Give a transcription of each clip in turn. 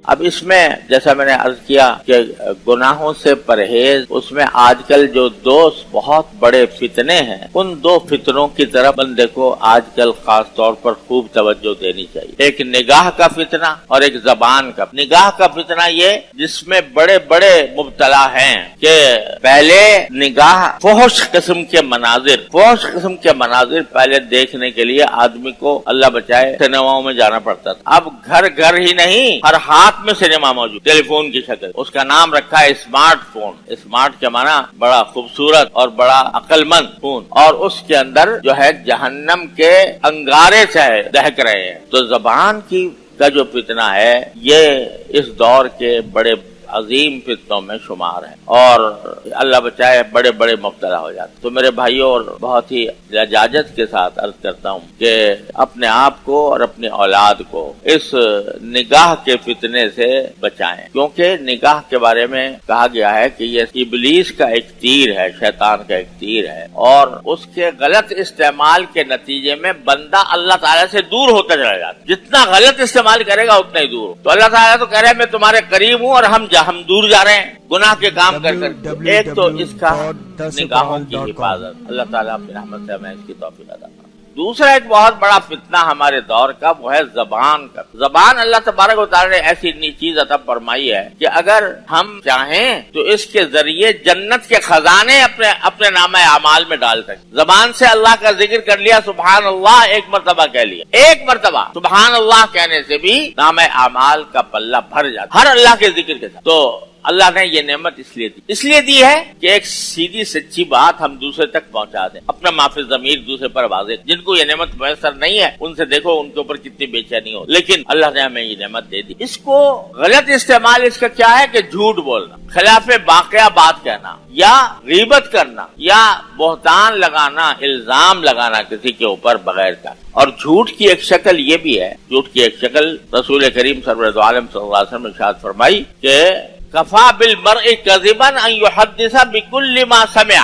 اب اس میں جیسا میں نے عرض کیا کہ گناہوں سے پرہیز، اس میں آج کل جو دو بہت بڑے فتنے ہیں، ان دو فتنوں کی طرف بندے کو آج کل خاص طور پر خوب توجہ دینی چاہیے۔ ایک نگاہ کا فتنہ اور ایک زبان کا۔ نگاہ کا فتنہ یہ جس میں بڑے بڑے مبتلا ہیں کہ پہلے نگاہ فحش قسم کے مناظر پہلے دیکھنے کے لیے آدمی کو اللہ بچائے سنیماؤں میں جانا پڑتا تھا۔ اب گھر ہی نہیں، ہر ہاتھ میں سنیما موجود، ٹیلی فون کی شکل۔ اس کا نام رکھا ہے اسمارٹ فون۔ اسمارٹ کے معنی بڑا خوبصورت اور بڑا عقل مند فون، اور اس کے اندر جو ہے جہنم کے انگارے چاہے دہک رہے ہیں۔ تو زبان کا جو فتنہ ہے یہ اس دور کے بڑے عظیم فتنوں میں شمار ہے، اور اللہ بچائے بڑے بڑے مبتلا ہو جاتے۔ تو میرے بھائیوں، اور بہت ہی لجاجت کے ساتھ عرض کرتا ہوں کہ اپنے آپ کو اور اپنی اولاد کو اس نگاہ کے فتنے سے بچائیں، کیونکہ نگاہ کے بارے میں کہا گیا ہے کہ یہ ابلیس کا ایک تیر ہے، شیطان کا ایک تیر ہے، اور اس کے غلط استعمال کے نتیجے میں بندہ اللہ تعالیٰ سے دور ہوتا چلا جاتا ہے۔ جتنا غلط استعمال کرے گا اتنا ہی دور ہو۔ تو اللہ تعالیٰ تو کہہ رہے ہیں میں تمہارے قریب ہوں، اور ہم دور جا رہے ہیں گناہ کے کام کر کر۔ ایک تو اس کا نگاہوں کی حفاظت، اللہ تعالیٰ اپنی رحمت سے ہمیں اس کی توفیق عطا فرمائے۔ دوسرا ایک بہت بڑا فتنہ ہمارے دور کا وہ ہے زبان کا۔ زبان اللہ تبارک و تعالیٰ نے ایسی چیز عطا فرمائی ہے کہ اگر ہم چاہیں تو اس کے ذریعے جنت کے خزانے اپنے نامہ اعمال میں ڈال سکتے۔ زبان سے اللہ کا ذکر کر لیا، سبحان اللہ ایک مرتبہ کہہ لیا، ایک مرتبہ سبحان اللہ کہنے سے بھی نامہ اعمال کا پلہ بھر جاتا، ہر اللہ کے ذکر کے ساتھ۔ تو اللہ نے یہ نعمت اس لیے دی ہے کہ ایک سیدھی سچی بات ہم دوسرے تک پہنچا دیں، اپنا معافی ضمیر دوسرے پر واضح۔ جن کو یہ نعمت میسر نہیں ہے ان سے دیکھو ان کے اوپر کتنی بے چینی ہو، لیکن اللہ نے ہمیں یہ نعمت دے دی۔ اس کو غلط استعمال اس کا کیا ہے کہ جھوٹ بولنا، خلاف واقعہ بات کہنا، یا غیبت کرنا، یا بہتان لگانا، الزام لگانا کسی کے اوپر بغیر کا۔ اور جھوٹ کی ایک شکل یہ بھی ہے، جھوٹ کی ایک شکل رسول کریم سرور عالم صلی اللہ علیہ وسلم نے ارشاد فرمائی کہ کفا بالمرء کذبا ان یحدث بکل ما سمع۔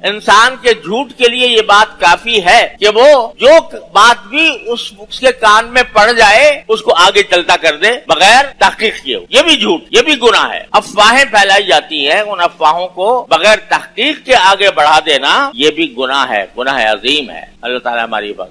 انسان کے جھوٹ کے لیے یہ بات کافی ہے کہ وہ جو بات بھی اس کے کان میں پڑ جائے اس کو آگے چلتا کر دے بغیر تحقیق کیے۔ یہ بھی جھوٹ، یہ بھی گناہ ہے۔ افواہیں پھیلائی جاتی ہیں، ان افواہوں کو بغیر تحقیق کے آگے بڑھا دینا یہ بھی گناہ ہے، گناہ عظیم ہے۔ اللہ تعالیٰ ہماری بات